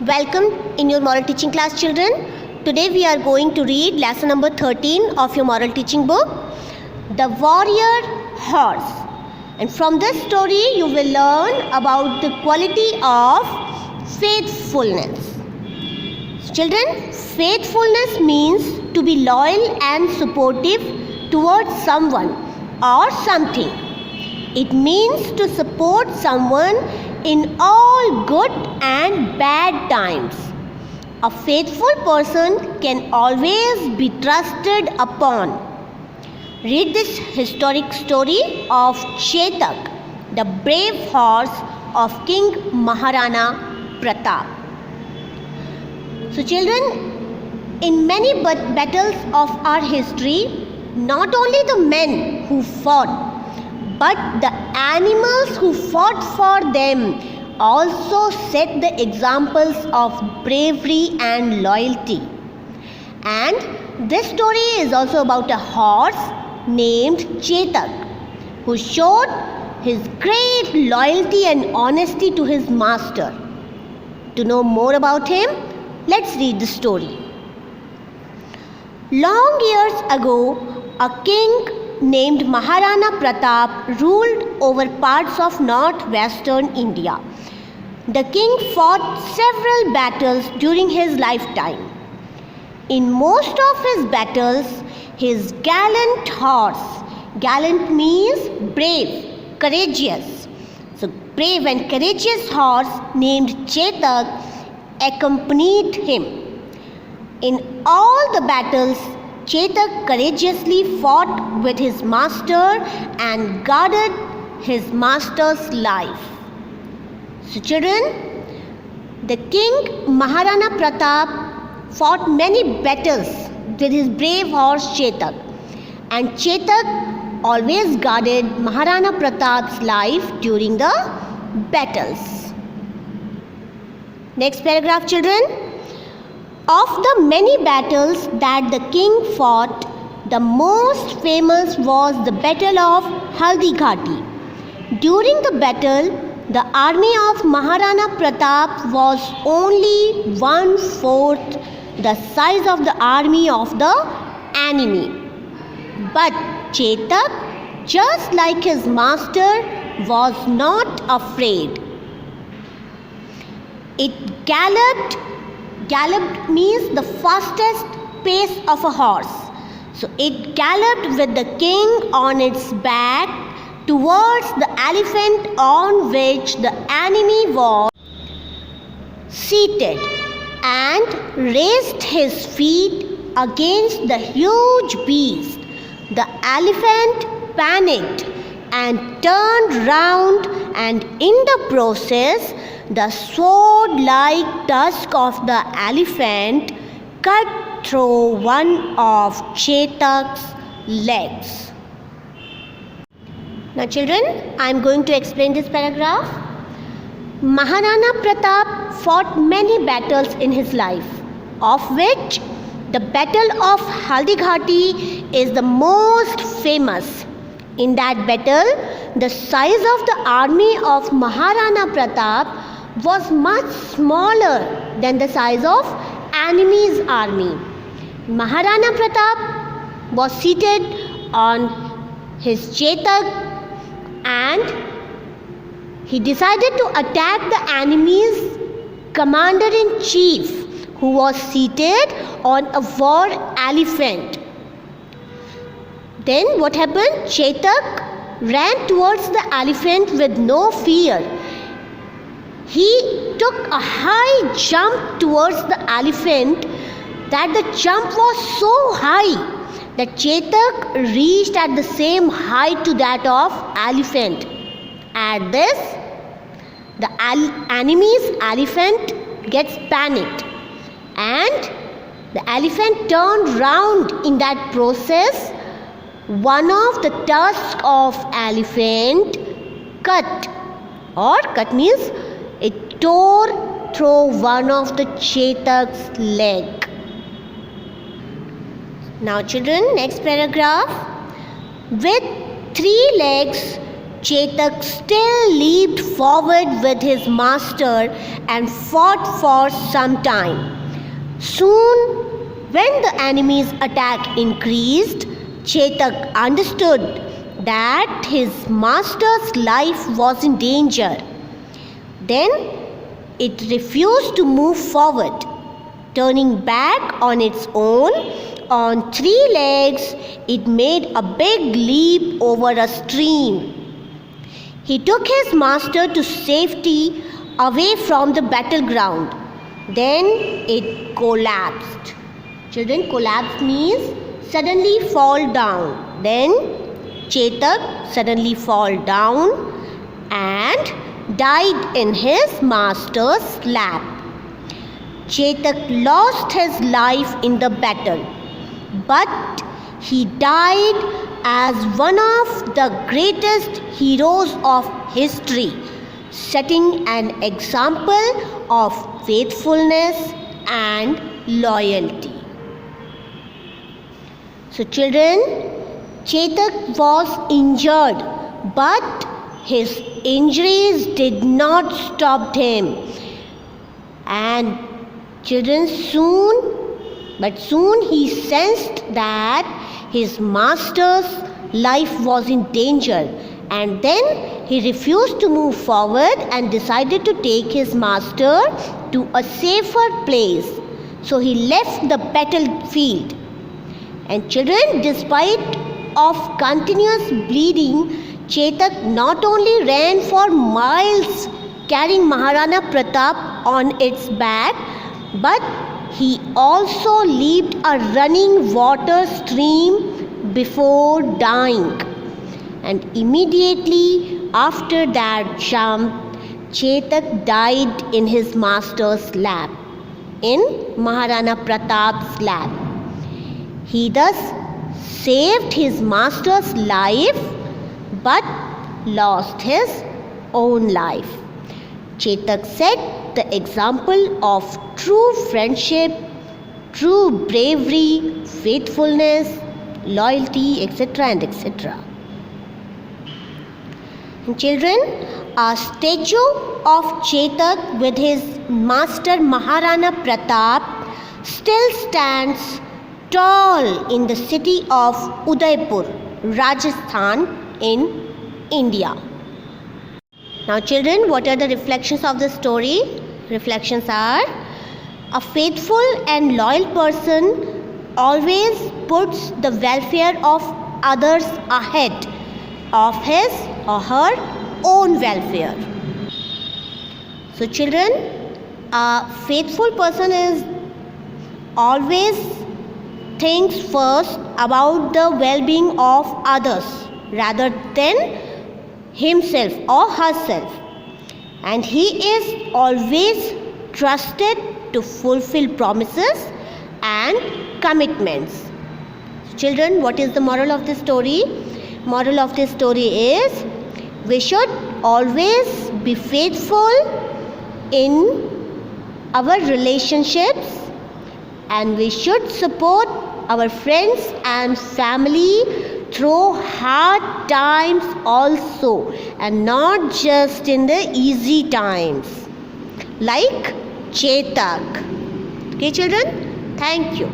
Welcome in your moral teaching class, children. Today we are going to read lesson number 13 of your moral teaching book, The Warrior Horse. And from this story you will learn about the quality of faithfulness. Children, faithfulness means to be loyal and supportive towards someone or something. It means to support someone in all good and bad times. A faithful person can always be trusted upon. Read this historic story of Chetak, the brave horse of King Maharana Pratap. So children, in many battles of our history, not only the men who fought, but the animals who fought for them also set the examples of bravery and loyalty. And this story is also about a horse named Chetak, who showed his great loyalty and honesty to his master. To know more about him, let's read the story. Long years ago, a king named Maharana Pratap ruled over parts of northwestern India. The king fought several battles during his lifetime. In most of his battles, his gallant horse, gallant means brave, courageous. So brave and courageous horse named Chetak accompanied him. In all the battles, Chetak courageously fought with his master and guarded his master's life. So children, the king Maharana Pratap fought many battles with his brave horse Chetak, and Chetak always guarded Maharana Pratap's life during the battles. Next paragraph, children. Of the many battles that the king fought, the most famous was the Battle of Haldighati. During the battle, the army of Maharana Pratap was only 1/4 the size of the army of the enemy. But Chetak, just like his master, was not afraid. It galloped means the fastest pace of a horse. So it galloped with the king on its back towards the elephant on which the enemy was seated, and raised his feet against the huge beast. The elephant panicked and turned round, and in the process, the sword-like tusk of the elephant cut through one of Chetak's legs. Now children, I am going to explain this paragraph. Maharana Pratap fought many battles in his life, of which the Battle of Haldighati is the most famous. In that battle, the size of the army of Maharana Pratap was much smaller than the size of enemy's army. Maharana Pratap was seated on his Chetak, and he decided to attack the enemy's commander-in-chief, who was seated on a war elephant. Then what happened? Chetak ran towards the elephant with no fear. He took a high jump towards the elephant. That the jump was so high that Chetak reached at the same height to that of elephant. At this, the enemy's elephant gets panicked, and the elephant turned round. In that process, one of the tusks of elephant cut means it tore through one of the Chetak's leg. Now children, next paragraph. With 3 legs, Chetak still leaped forward with his master and fought for some time. Soon, when the enemy's attack increased, Chetak understood that his master's life was in danger. Then it refused to move forward. Turning back on its own, on 3 legs, it made a big leap over a stream. He took his master to safety away from the battleground. Then it collapsed. Children, collapse means suddenly fall down. Then Chetak suddenly fall down and died in his master's lap. Chetak lost his life in the battle, but he died as one of the greatest heroes of history, setting an example of faithfulness and loyalty. So children, Chetak was injured, but his injuries did not stop him. And children, soon he sensed that his master's life was in danger, and then he refused to move forward and decided to take his master to a safer place. So he left the battlefield. And children, despite of continuous bleeding, Chetak not only ran for miles carrying Maharana Pratap on its back, but he also leaped a running water stream before dying. And immediately after that jump, Chetak died in his master's lap, in Maharana Pratap's lap. He thus saved his master's life but lost his own life. Chetak set the example of true friendship, true bravery, faithfulness, loyalty, etc. and etc. And children, a statue of Chetak with his master Maharana Pratap still stands tall in the city of Udaipur, Rajasthan in India. Now children, what are the reflections of the story? Reflections are: a faithful and loyal person always puts the welfare of others ahead of his or her own welfare. So children, a faithful person is always thinks first about the well-being of others rather than himself or herself, and he is always trusted to fulfill promises and commitments. Children, what is the moral of this story? Moral of this story is we should always be faithful in our relationships, and we should support our friends and family through hard times also, and not just in the easy times, like Chetak. Okay children, thank you.